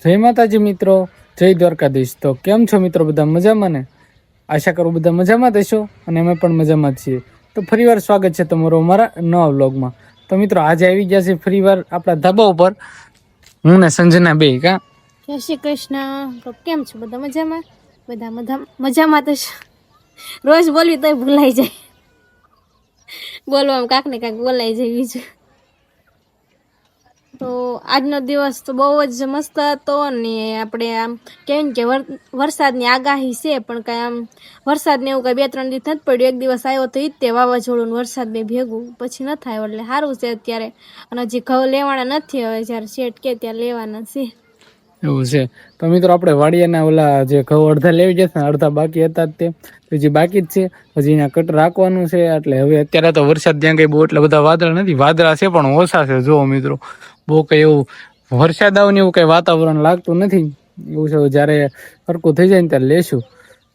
જય માતાજી મિત્રો, જય દ્વારકાધીશ। તો કેમ છો મિત્રો, બધા મજામાં ને? આશા કરું બધા મજામાં જ હશો અને અમે પણ મજામાં જ છીએ। તો ફરીવાર સ્વાગત છે તમારું અમારા નવા વ્લોગમાં। તો મિત્રો આજે આવી ગયા છે ફરીવાર આપણા ધાબા ઉપર હું ને સંજના બે કા। જય શ્રી કૃષ્ણ। તો કેમ છો બધા મજામાં? બધા મજામાં તો રોજ બોલવી તોય ભૂલાઈ જાય, બોલવામાં કાંક ને કાંક બોલાઈ જાય બીજું। તો આજનો દિવસ તો બહુ જ મસ્ત હતો ને આપણે આમ કેમ કે વરસાદની આગાહી છે પણ કાંઈ આમ વરસાદને એવું કાંઈ 2-3 દિવસ નથી પડ્યું। એક દિવસ આવ્યો તો ઈ તે વાવાઝોડું ને વરસાદ બે ભેગું પછી ન થાય એટલે સારું છે અત્યારે। અને હજી ઘઉં લેવાના નથી, હવે જ્યારે શેઠ કે ત્યાં લેવાના છે એવું છે। તો મિત્રો આપણે વાડિયાના ઓલા જે ઘઉં અડધા લેવી જશે ને અડધા બાકી હતા તે હજી બાકી જ છે, હજી એના કટ રાખવાનું છે। એટલે હવે અત્યારે તો વરસાદ ત્યાં કઈ બહુ એટલા બધા વાદળ નથી, વાદળા છે પણ ઓછા છે। જો મિત્રો બહુ કઈ એવું વરસાદ આવે ને એવું કઈ વાતાવરણ લાગતું નથી, એવું છે। જ્યારે સરખું થઈ જાય ને ત્યારે લેશું।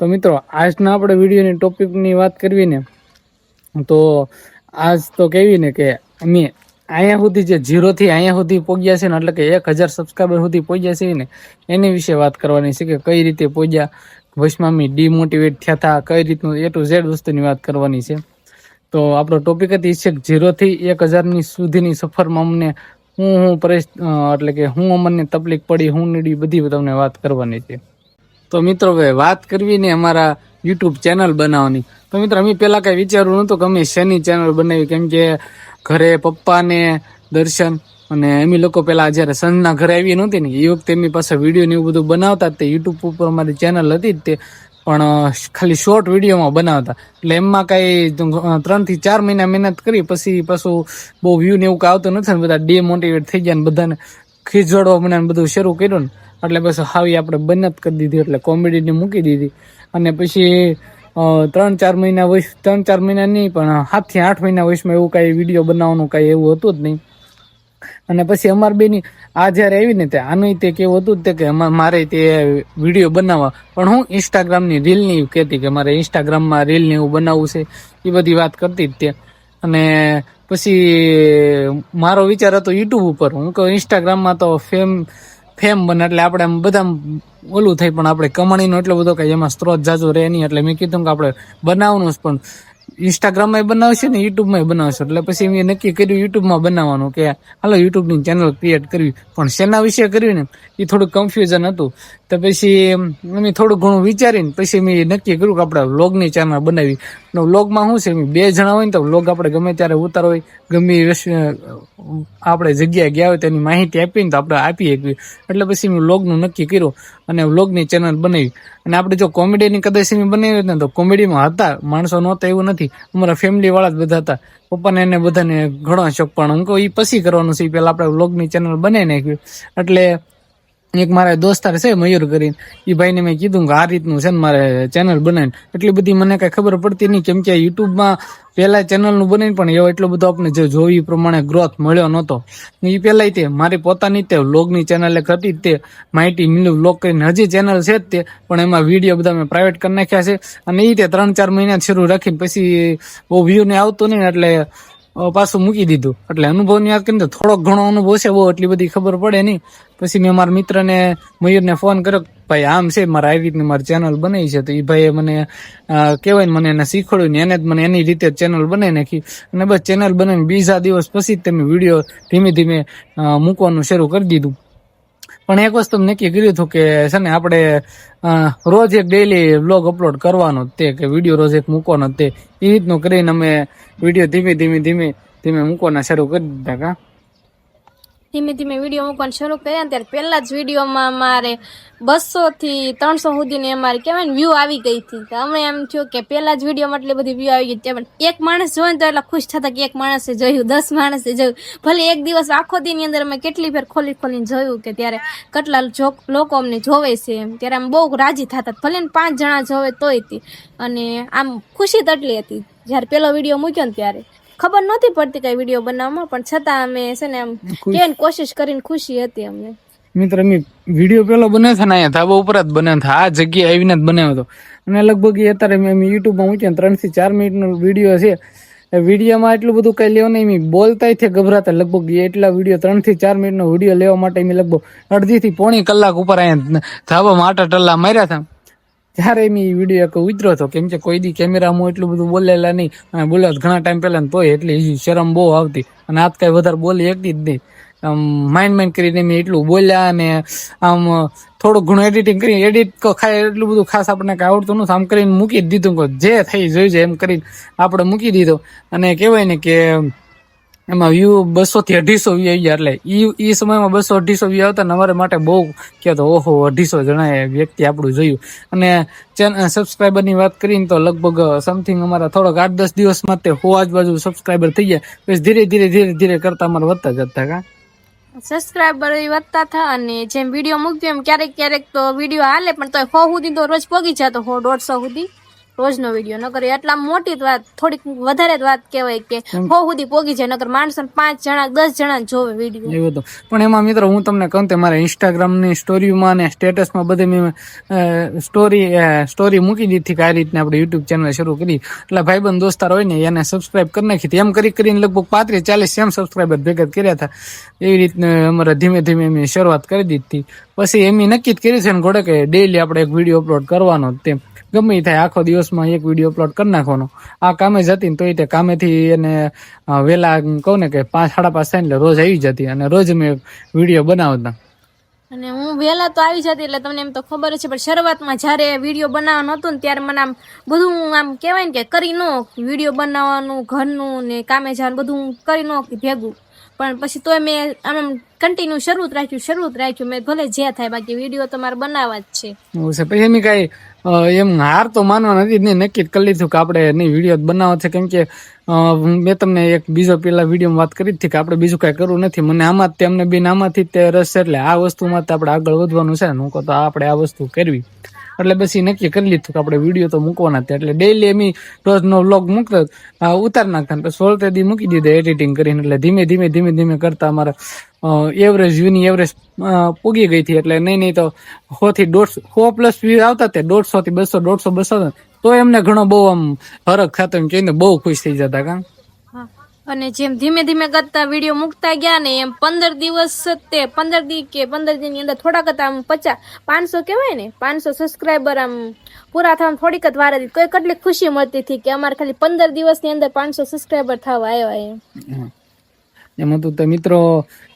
તો મિત્રો આજના આપણે વિડીયોની ટોપિકની વાત કરવી ને તો આજ તો કેવી ને કે અમે અહીંયા સુધી જે 0 થી અહીંયા સુધી પહોંચ્યા છે ને, એટલે કે 1000 સબસ્ક્રાઈબર સુધી પહોંચ્યા છે ને એની વિશે વાત કરવાની છે કે કઈ રીતે પહોંચ્યા, વચમાં અમે ડિમોટિવેટ થયા હતા, કઈ રીતનું A to Z વસ્તુની વાત કરવાની છે। તો આપણો ટોપિક હતી છે 0 થી 1000 સુધીની સફરમાં અમને એટલે કે હું અમને તકલીફ પડી, હું નીડી, બધી તમને વાત કરવાની છે। તો મિત્રો હવે વાત કરવી ને અમારા યુટ્યુબ ચેનલ બનાવવાની। તો મિત્રો અમે પેલા કઈ વિચારવું નહોતું કે અમે શેની ચેનલ બનાવી, કેમ કે ઘરે પપ્પા ને દર્શન અને અમે લોકો પેલા જયારે સંજના ઘરે આવી નહોતી ને એ વખતે એમની પાસે વિડીયો ને એવું બધું બનાવતા તે યુટ્યુબ ઉપર અમારી ચેનલ હતી જ તે, પણ ખાલી શોર્ટ વિડીયોમાં બનાવતા। એટલે એમાં કઈ 3 થી 4 મહિના મહેનત કરી પછી પાછું બહુ વ્યૂ ને એવું કઈ આવતું નથી ને બધા ડિમોટિવેટ થઈ ગયા ને બધાને ખીજવાડવા મને બધું શરૂ કર્યું ને એટલે બસ હાવી આપણે બંધ કરી દીધી, એટલે કોમેડીને મૂકી દીધી। અને પછી 3-4 મહિના વયસ, 3-4 મહિના નહીં પણ 7 થી 8 મહિના વયસમાં એવું કઈ વિડીયો બનાવવાનું કઈ એવું હતું જ નહીં। અને પછી અમાર બેની આ જયારે આવી ને આનું તે કેવું હતું તે કે મારે તે વિડીયો બનાવવા, પણ હું ઇન્સ્ટાગ્રામની રીલ ની કહેતી કે મારે ઇન્સ્ટાગ્રામમાં રીલ ને એવું બનાવવું છે, એ બધી વાત કરતી જ તે। અને પછી મારો વિચાર હતો યુટ્યુબ ઉપર, હું કહું ઇન્સ્ટાગ્રામમાં તો ફેમ બને એટલે આપણે બધા ઓલું થાય, પણ આપણે કમાણીનો એટલો બધો કઈ એમાં સ્ત્રોત જાજો રહે નહીં, એટલે મેં કીધું કે આપણે બનાવવાનું પણ ઇન્સ્ટાગ્રામમાં બનાવશે ને યુટ્યુબમાં બનાવશે। એટલે પછી મેં નક્કી કર્યું યુટ્યુબમાં બનાવવાનું કે હાલો યુટ્યુબની ચેનલ ક્રિએટ કરવી, પણ શેના વિશે કરવી ને એ થોડું કન્ફ્યુઝન હતું। તો પછી અમે થોડું ઘણું વિચારીને પછી મેં નક્કી કર્યું કે આપણે વ્લોગની ચેનલ બનાવી। વ્લોગમાં શું છે, 2 જણા હોય ને તો વ્લોગ આપણે ગમે ત્યારે ઉતારો હોય, ગમે આપણે જગ્યાએ ગયા હોય તેની માહિતી આપીને તો આપણે આપી શકીએ। એટલે પછી મેં વ્લોગનું નક્કી કર્યું અને વ્લોગની ચેનલ બનાવી। અને આપણે જો કોમેડીની કદાચ બનાવી ને તો કોમેડીમાં હતા માણસો નહોતા એવું નથી, અમારા ફેમિલી વાળા જ બધા હતા, પપ્પાને એને બધાને ઘણો શોખ, પણ હું કહું એ પછી કરવાનું છે, પેલા આપણે વ્લોગની ચેનલ બનાવી નાખ્યું। એટલે એક મારા દોસ્તાર છે મયુર કરીને, એ ભાઈને મેં કીધું કે આ રીતનું છે ને મારે ચેનલ બનાવીને, એટલી બધી મને કઈ ખબર પડતી નહીં, કેમ કે યુટ્યુબમાં પેલા ચેનલનું બનાવીને પણ એવો એટલો બધો આપણે જે જોઈ પ્રમાણે ગ્રોથ મળ્યો નહોતો। એ પેલા તે મારી પોતાની તે વ્લોગની ચેનલ એક હતી તે માહિતી મિલુ વ્લોગ કરીને, હજી ચેનલ છે જ તે, પણ એમાં વિડીયો બધા મેં પ્રાઇવેટ કરી નાખ્યા છે। અને એ તે 3-4 મહિના શરૂ રાખીને પછી બહુ વ્યૂ ને આવતું નહીં એટલે પાછું મૂકી દીધું। એટલે અનુભવની વાત કરીને થોડોક ઘણો અનુભવ છે, બહુ એટલી બધી ખબર પડે નહીં। પછી મેં મારા મિત્રને મયુરને ફોન કર્યો, ભાઈ આમ છે મારે આવી રીતની મારી ચેનલ બનાવી છે, તો એ ભાઈએ મને કહેવાય ને મને એને શીખવાડ્યું ને એને જ મને એની રીતે ચેનલ બનાવી નાખી। અને બસ ચેનલ બનાવીને બીજા દિવસ પછી જ તમે વિડીયો ધીમે ધીમે મૂકવાનું શરૂ કરી દીધું। પણ એક વસ્તુ નક્કી કર્યું હતું કે છે ને આપણે રોજ એક ડેઈલી વ્લોગ અપલોડ કરવાનો તે કે વિડીયો રોજ એક મૂકવાનો તે, એ રીતનું કરીને અમે વિડીયો ધીમે મૂકવાના શરૂ કરી દીધા। ધીમે ધીમે વિડીયો મૂકવાનું શરૂ કર્યા ને ત્યારે પહેલા જ વિડીયોમાં અમારે 200 થી 300 સુધીની અમારે કહેવાય ને વ્યૂ આવી ગઈ હતી। તો અમે એમ થયું કે પહેલા જ વિડીયોમાં એટલી બધી વ્યૂ આવી ગઈ, એક માણસ જોઈને તો એટલા ખુશ થતા કે એક માણસે જોયું, 10 માણસે જોયું, ભલે એક દિવસ આખો દીની અંદર અમે કેટલી ફેર ખોલીને જોયું કે ત્યારે કેટલા લોકો અમને જોવે છે એમ, ત્યારે આમ બહુ રાજી થતા, ભલે ને 5 જણા જોવે તોય હતી। અને આમ ખુશી તો એટલી હતી જ્યારે પેલો વિડીયો મૂક્યો ને ત્યારે ખબર નહોતી પડતી કઈ વિડીયો બનાવવામાં, પણ છતાં અમે છે ને આમ કેવાની કોશિશ કરીને ખુશી હતી અમને। મિત્ર અમે વિડીયો પેલો બનાવ્યો ને અહીંયા ધાબા ઉપર જ બનાવ્યો હતો, આ જગ્યાએ આવીને જ બનાવ્યો હતો। અને લગભગ અત્યારે મેં યુટ્યુબમાં મૂક્યા 3 થી 4 મિનિટનો વિડીયો છે, વિડીયોમાં એટલું બધું કઈ લેવું નહીં, મેં બોલતા થી ગભરાતા. લગભગ એટલા વિડીયો 3 થી 4 મિનિટનો વિડીયો લેવા માટે મેં લગભગ અડધી થી પોણી કલાક ઉપર અહીંયા ધાબા આટા ટલ્લા માર્યા હતા. ત્યારે મેં વિડીયો એક ઉતર્યો હતો, કેમ કે કોઈ દી કેમેરામાં એટલું બધું બોલેલા નહીં, અને બોલ્યા ઘણા ટાઈમ પહેલા તોય એટલી શરમ બહુ આવતી, અને આજ કઈ વધારે બોલી એકતી જ નહીં. આમ માઇન્ડ કરીને મેં એટલું બોલ્યા, અને આમ થોડું ઘણું એડિટિંગ કરી, એડિટ ખાય એટલું બધું ખાસ આપણને કઈ આવડતું નતું, આમ કરીને મૂકી જ દીધું, જે થઈ જોઈ જાય એમ કરીને આપણે મૂકી દીધો. અને કહેવાય ને કે એમાં વ્યૂ 200 થી 250 વ્યૂ આવી ગયા, એટલે ઈ સમયમાં 200-250 વ્યૂ આવતા ને અમારા માટે બહુ કહેતો, ઓહો 250 જણા વ્યક્તિ આપણું જોયું. અને સબસ્ક્રાઈબરની વાત કરીને તો લગભગ સમથિંગ અમારા થોડોક 8-10 દિવસમાં તે 100 આજુબાજુ સબસ્ક્રાઈબર થઈ ગયા. પછી ધીરે ધીરે કરતા અમારે વધતા જતા. કા સબસ્ક્રાઈબર વધતા હતા, અને જેમ વિડીયો મૂક્યો એમ ક્યારેક તો વિડીયો હાલે, પણ તો 100 સુધી તો રોજ પહોંચી જતો, 100-150 સુધી રોજનો વિડીયો. નકર એટલા મોટી જ વાત, થોડીક વધારે જ વાત કહેવાય કે 100 સુધી પહોંચી જાય. નકર માણસો 5 જણા 10 જણા જોવે વિડીયો એવું તો. પણ એમાં મિત્રો હું તમને કહું તો મારા ઇન્સ્ટાગ્રામની સ્ટોરીમાં અને સ્ટેટસમાં બધે મેં સ્ટોરી મૂકી દીધી કે આ રીતના આપણે યુટ્યુબ ચેનલ શરૂ કરી. એટલે ભાઈબંધ દોસ્તાર હોય ને એને સબસ્ક્રાઈબ કરી નાખી હતી. એમ કરીને લગભગ 35-40 સબસ્ક્રાઈબર ભેગા કર્યા હતા. એવી રીતના અમારે ધીમે ધીમે એમ શરૂઆત કરી દીધી. પછી એમ નક્કી જ કર્યું છે ને ઘોડે કે ડેઈલી આપણે એક વિડીયો અપલોડ કરવાનો. તેમ ગમે થાય આખો દિવસમાં એક વિડીયો અપલોડ કરી નાખવાનો. આ કામે જતી ને તો એ કામેથી એને વહેલા કહું ને કે 5-5:30 થાય એટલે રોજ આવી જતી, અને રોજ મેં વિડીયો બનાવતા. અને હું વહેલા તો આવી જતી, એટલે તમને એમ તો ખબર છે, પણ શરૂઆતમાં જ્યારે વિડીયો બનાવવાનો હતો ને ત્યારે મને આમ બધું આમ કહેવાય ને કે કરી નો વિડીયો બનાવવાનું, ઘરનું ને કામે જવાનું બધું કરી નો ભેગું. પણ પછી તોય મેં આમ કન્ટિન્યુ શરૂ રાખ્યું. મેં ભલે જે થાય, બાકી વિડીયો તો મારે બનાવવા જ છે. પછી એમ કઈ એમ હાર તો માનવા નથી, નક્કી કરી લીધું કે આપણે નહીં વિડીયો બનાવવા છે. કેમ કે મેં તમને એક બીજો પેલા વિડીયોમાં વાત કરી હતી કે આપણે બીજું કઈ કરવું નથી. મને આમાં તેમને બેન આમાંથી તે રસ છે, એટલે આ વસ્તુમાં આપણે આગળ વધવાનું છે ને. હું કહું તો આપણે આ વસ્તુ કરવી, એટલે પછી નક્કી કરી લીધું કે આપણે વિડીયો તો મૂકવાના હતા. એટલે ડેઈલી એમ રોજનો વ્લોગ મૂકતો, ઉતાર નાખતા, પછી 16 દી મૂકી દીધો એડિટિંગ કરીને. એટલે ધીમે ધીમે કરતા અમારા એવરેજ વ્યૂની એવરેજ પૂગી ગઈ હતી. એટલે નહીં તો 100 થી 150 વ્યૂ આવતા તે 150 થી 200 150-200 તો એમને ઘણો બહુ આમ હરખ થતો, એમ કહીને બહુ ખુશ થઈ જતા. કાં અને જેમ ધીમે કરતા વિડીયો મૂકતા ગયા ને એમ 15 દિવસ તે 15 દી ની અંદર થોડાક આમ 500 કહેવાય ને 500 સબસ્ક્રાઈબર આમ પૂરા થવા થોડીક જ વાર હતી. તો કેટલી ખુશી મળતી હતી કે અમારે ખાલી 15 દિવસની અંદર 500 સબસ્ક્રાઈબર થવા આવ્યા. એમ હતું તો મિત્રો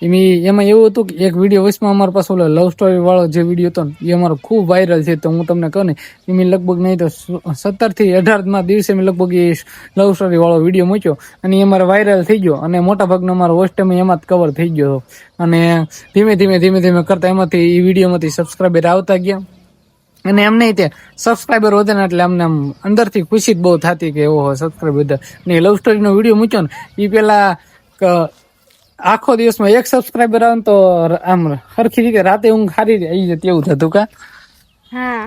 એમાં એવું હતું કે એક વિડીયો વચમાં અમારા પાસે ઓલો લવ સ્ટોરી વાળો જે વિડીયો હતો ને એ અમારો ખૂબ વાયરલ છે. તો હું તમને કહું ને એમ લગભગ નહીં તો 17 થી 18 દિવસે મેં લગભગ એ લવ સ્ટોરી વાળો વિડીયો મૂક્યો, અને એ અમારે વાયરલ થઈ ગયો. અને મોટા ભાગનો અમારો વોચ ટાઈમ એમાં જ કવર થઈ ગયો. અને ધીમે કરતા એમાંથી એ વિડીયોમાંથી સબસ્ક્રાઈબર આવતા ગયા. અને એમ નહીં તે સબસ્ક્રાઈબર વધે ને એટલે અમને આમ અંદરથી ખુશી જ બહુ થતી કે ઓહો સબસ્ક્રાઈબર વધે. ને લવ સ્ટોરીનો વિડીયો મૂક્યો ને એ પેલા આખો દિવસમાં 1 સબસ્ક્રાઈબર આવે તો આમ સરખી રીતે રાતે ઊંઘ સારી આવી જતી એવું થતું. કા હા,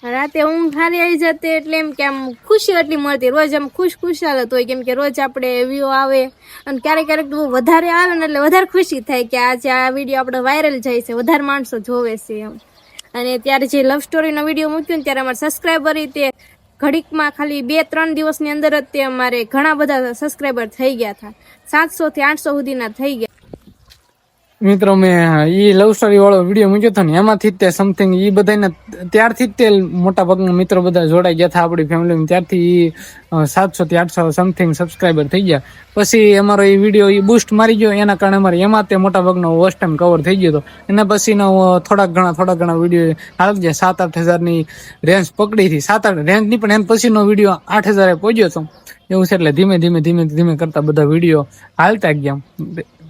રાતે ઊંઘ સારી આવી જતી, એટલે એમ કે આમ ખુશી એટલી મળતી. રોજ આમ ખુશખુશાલ હોય, કેમ કે રોજ આપણે વ્યૂ આવે, અને ક્યારેક વધારે આવે ને એટલે વધારે ખુશી થાય કે આજે આ વિડીયો આપણે વાયરલ જાય છે, વધારે માણસો જોવે છે એમ. અને ત્યારે જે લવ સ્ટોરીનો વિડીયો મૂક્યો ને ત્યારે અમારા સબસ્ક્રાઈબર તે ઘડીકમાં ખાલી 2-3 દિવસની અંદર જ તે અમારે ઘણા બધા સબસ્ક્રાઈબર થઈ ગયા હતા. 700 થી 800 સુધીના થઈ ગયા. મિત્રો મેં ઈ લવ સ્ટોરી વાળો વિડીયો મૂક્યો હતો ને એમાંથી તે સમથિંગ ઈ બધાને ત્યારથી જ તે મોટા ભાગના મિત્રો બધા જોડાઈ ગયા હતા આપણી ફેમિલીમાં. ત્યારથી 700 થી 800 સમથિંગ સબસ્ક્રાઈબર થઈ ગયા. પછી અમારો એ વિડીયો એ બૂસ્ટ મારી ગયો, એના કારણે અમારે એમાં તે મોટા ભાગનો વોચ ટાઈમ કવર થઈ ગયો હતો. એના પછીનો થોડાક ઘણા વિડીયો આવી ગયા 7-8 હજારની રેન્જ પકડી હતી. 7-8 રેન્જ ની પણ એના પછીનો વિડીયો 8000 પહોંચ્યો હતો એવું છે. એટલે ધીમે કરતા બધા વિડીયો હાલતા ગયા.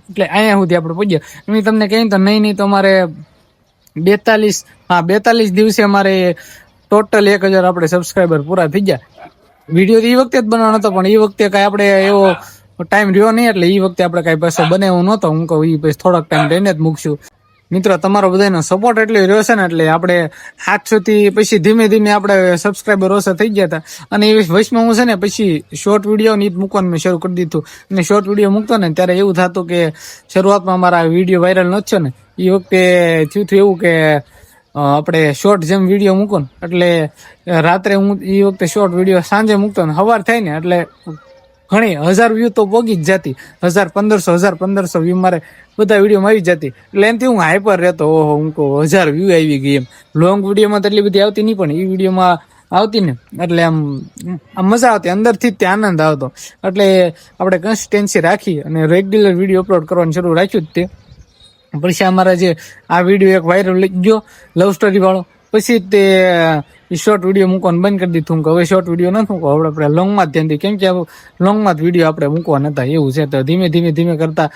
એટલે અહીંયા સુધી આપણે પહોંચ્યા. એમ તમને કહી તો નહીં તો અમારે 42 દિવસે અમારે ટોટલ 1000 આપણે સબસ્ક્રાઈબર પૂરા થઈ ગયા. વિડીયો તો એ વખતે જ બનાવવાનો હતો, પણ એ વખતે કઈ આપણે એવો ટાઈમ રહ્યો નહીં, એટલે એ વખતે આપણે કઈ પાછો બનાવ્યો નહોતો. હું કહું એ પછી થોડાક ટાઈમ લઈને જ મૂકશું. મિત્રો તમારો બધાનો સપોર્ટ એટલો રહ્યો છે ને, એટલે આપણે 700 થી પછી ધીમે આપણે સબસ્ક્રાઈબર ઓછા થઈ ગયા હતા. અને એ વચમાં હું છે ને પછી શોર્ટ વિડીયો ને મૂકવાનું મેં શરૂ કરી દીધું. અને શોર્ટ વિડીયો મૂકતો ને ત્યારે એવું થતું કે શરૂઆતમાં મારા વિડીયો વાયરલ નથી થયો ને એ વખતે થયું એવું કે આપણે શોર્ટ જેમ વિડીયો મૂકો ને એટલે રાત્રે હું એ વખતે શોર્ટ વિડીયો સાંજે મૂકતો ને સવાર થાય ને એટલે ઘણી 1000 વ્યૂ તો પોગી જ જતી, 1500 વ્યૂ મારે બધા વિડીયોમાં આવી જતી. એટલે એનાથી હું હાઈપર રહેતો, ઓહો હું કહું 1000 વ્યૂ આવી ગઈ એમ. લોંગ વિડીયોમાં તો એટલી બધી આવતી નહીં, પણ એ વિડીયોમાં આવતી ને એટલે આમ મજા આવતી, અંદરથી જ તે આનંદ આવતો. એટલે આપણે કન્સિસ્ટન્સી રાખી અને રેગ્યુલર વિડીયો અપલોડ કરવાનું શરૂ રાખ્યું જ તે. પછી અમારા જે આ વિડીયો એક વાયરલ લઈ ગયો લવ સ્ટોરી વાળો, પછી તે શોર્ટ વિડીયો મૂકવાનું બંધ કરી દીધું કે હવે શોર્ટ વિડીયો નથી મૂકવા, આપણે લોંગમાં જ ધ્યાન દઈએ, કેમ કે લોંગમાં જ વિડીયો આપણે મૂકવા નતા એવું છે. તો ધીમે કરતા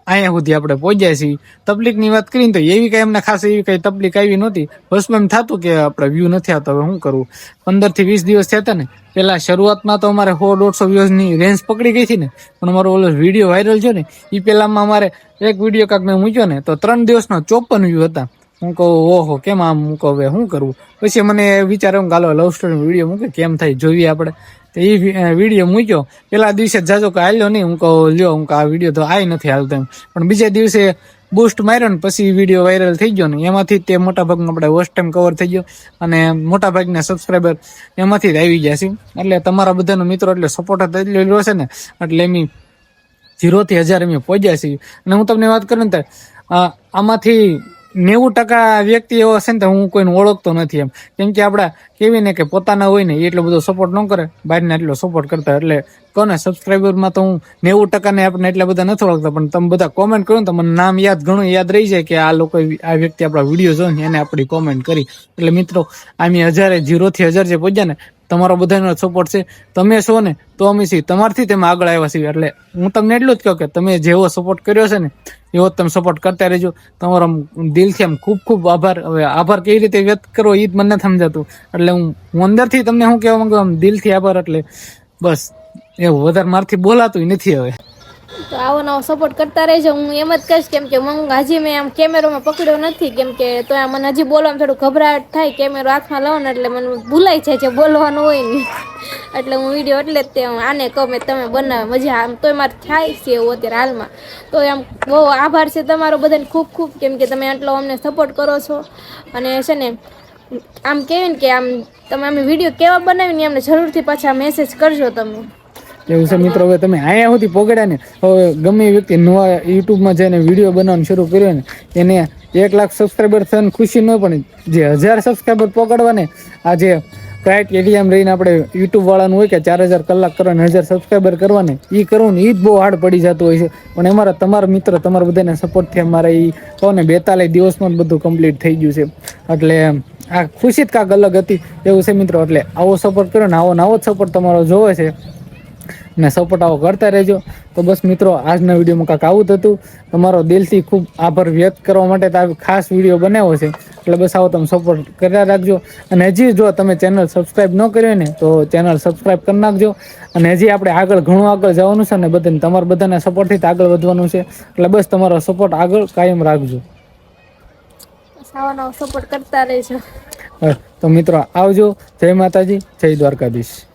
અહીંયા સુધી આપણે પહોંચ્યા છીએ. તકલીફની વાત કરીને તો એવી કઈ એમને ખાસ એવી કઈ તકલીફ આવી નહોતી. બસ એમ થતું કે આપણે વ્યૂ નથી આવતા, હવે શું કરવું. 15 થી 20 દિવસ થયા હતા ને, પેલા શરૂઆતમાં તો અમારે 100-150 વ્યૂઝની રેન્જ પકડી ગઈ હતી ને, પણ અમારો ઓલો વિડીયો વાયરલ છે ને એ પેલામાં અમારે એક વિડીયો કાંક મેં મૂક્યો ને તો 3 દિવસનો 54 વ્યૂ હતા. હું કહું ઓહો કેમ આમ મૂકો, હવે શું કરવું. પછી મને વિચાર એમ ગાલો લવ સ્ટોરી વિડીયો મૂકે કેમ થાય જોઈએ આપણે. તો એ વિડીયો મૂક્યો, પેલા દિવસે જાજો કે હાલ્યો નહીં, હું કહું લ્યો હું આ વિડીયો તો આય નથી હાલતો એમ. પણ બીજા દિવસે બૂસ્ટ માર્યો ને પછી વિડીયો વાયરલ થઈ ગયો ને, એમાંથી તે મોટા ભાગનો આપણે વોચ ટાઈમ કવર થઈ ગયો અને મોટા ભાગના સબસ્ક્રાઈબર એમાંથી જ આવી ગયા છે. એટલે તમારા બધાનો મિત્રો એટલે સપોર્ટ એટલો રહ્યો છે ને, એટલે એમ 0 થી 1000 અમે પહોંચ્યા છીએ. અને હું તમને વાત કરું ને તો આમાંથી 90% વ્યક્તિ એવો હશે ને તો હું કોઈને ઓળખતો નથી એમ. કેમ કે આપડા કેવી ને કે પોતાના હોય ને એ એટલો બધો સપોર્ટ ન કરે, બહારને એટલો સપોર્ટ કરતા. એટલે કોને સબસ્ક્રાઈબરમાં તો હું 90% ને આપણે એટલા બધા નથી ઓળખતા, પણ તમે બધા કોમેન્ટ કરો ને તો મને નામ ઘણું યાદ રહી જાય કે આ લોકો આ વ્યક્તિ આપણા વિડીયો જોઈને એને આપણી કોમેન્ટ કરી. એટલે મિત્રો આમ 0 થી 1000 જે પહોંચ્યા ને, તમારો બધાનો સપોર્ટ છે. તમે છો ને તો અમે છીએ, તમારથી તમે આગળ આવ્યા છીએ. એટલે હું તમને એટલું જ કહું કે તમે જેવો સપોર્ટ કર્યો છે ને એવો તમે સપોર્ટ કરતા રહેજો. તમારો દિલથી આમ ખૂબ આભાર. હવે આભાર કેવી રીતે વ્યક્ત કરવો એ જ મને નથી સમજાતું, એટલે હું અંદરથી તમને શું કહેવા માંગુ, આમ દિલથી આભાર. એટલે બસ એવું, વધારે મારથી બોલાતું નથી હવે. તો આવો નવો સપોર્ટ કરતા રહેજો. હું એમ જ કહીશ, કેમ કે હજી મેં આમ કેમેરામાં પકડ્યો નથી, કેમ કે તો મને હજી બોલવામાં થોડું ગભરાટ થાય. કેમેરો હાથમાં લઉં ને એટલે મને ભૂલાઈ જાય જે બોલવાનું હોય ને, એટલે હું વિડીયો એટલે જ તે આને કહું મેં તમે બનાવે મજા આમ તોય મારે થાય છે એવું અત્યારે હાલમાં. તો આમ બહુ આભાર છે તમારો બધાને ખૂબ, કેમ કે તમે આટલો અમને સપોર્ટ કરો છો. અને છે ને આમ કહેવાય ને કે આમ તમે અમે વિડીયો કેવા બનાવીને અમને જરૂરથી પાછા મેસેજ કરજો તમે. એવું છે મિત્રો, હવે તમે અહીંયા સુધી પકડ્યા ને, હવે ગમે એ વ્યક્તિ નવા યુટ્યુબમાં જઈને વિડીયો બનાવવાનું શરૂ કર્યો ને, એને 1 લાખ સબસ્ક્રાઈબર થવાની ખુશી ન પણ જે 1000 સબસ્ક્રાઈબર પકડવા ને, આ જે ક્રાઇટેરિયામાં રહીને આપણે યુટ્યુબ વાળાનું હોય કે 4000 કલાક કરવાને 1000 સબસ્ક્રાઈબર કરવાને, એ કરવું ને એ જ બહુ હાર્ડ પડી જતું હોય છે. પણ અમારા તમારા મિત્ર તમારા બધાના સપોર્ટથી અમારે એ કહો ને 42 દિવસમાં જ બધું કમ્પ્લીટ થઈ ગયું છે. એટલે આ ખુશી જ કાંક અલગ હતી એવું છે મિત્રો. એટલે આવો સપોર્ટ કર્યો ને, આવો જ સપોર્ટ તમારો જોવે છે ને સપોર્ટ આવો કરતા રહેજો. તો બસ મિત્રો આજના વિડીયોમાં કાંક આવું જ હતું. તમારો દિલથી ખૂબ આભાર વ્યક્ત કરવા માટે તો આ ખાસ વિડીયો બનાવ્યો છે. એટલે બસ આવો તમે સપોર્ટ કર્યા રાખજો. અને હજી જો તમે ચેનલ સબસ્ક્રાઈબ ન કર્યો ને તો ચેનલ સબસ્ક્રાઈબ કરી નાખજો. અને હજી આપણે ઘણું આગળ જવાનું છે ને, બધાને તમારા બધાના સપોર્ટથી જ આગળ વધવાનું છે. એટલે બસ તમારો સપોર્ટ આગળ કાયમ રાખજો. આવો નવો સપોર્ટ કરતા રહેજો. તો મિત્રો આવજો. જય માતાજી, જય દ્વારકાધીશ.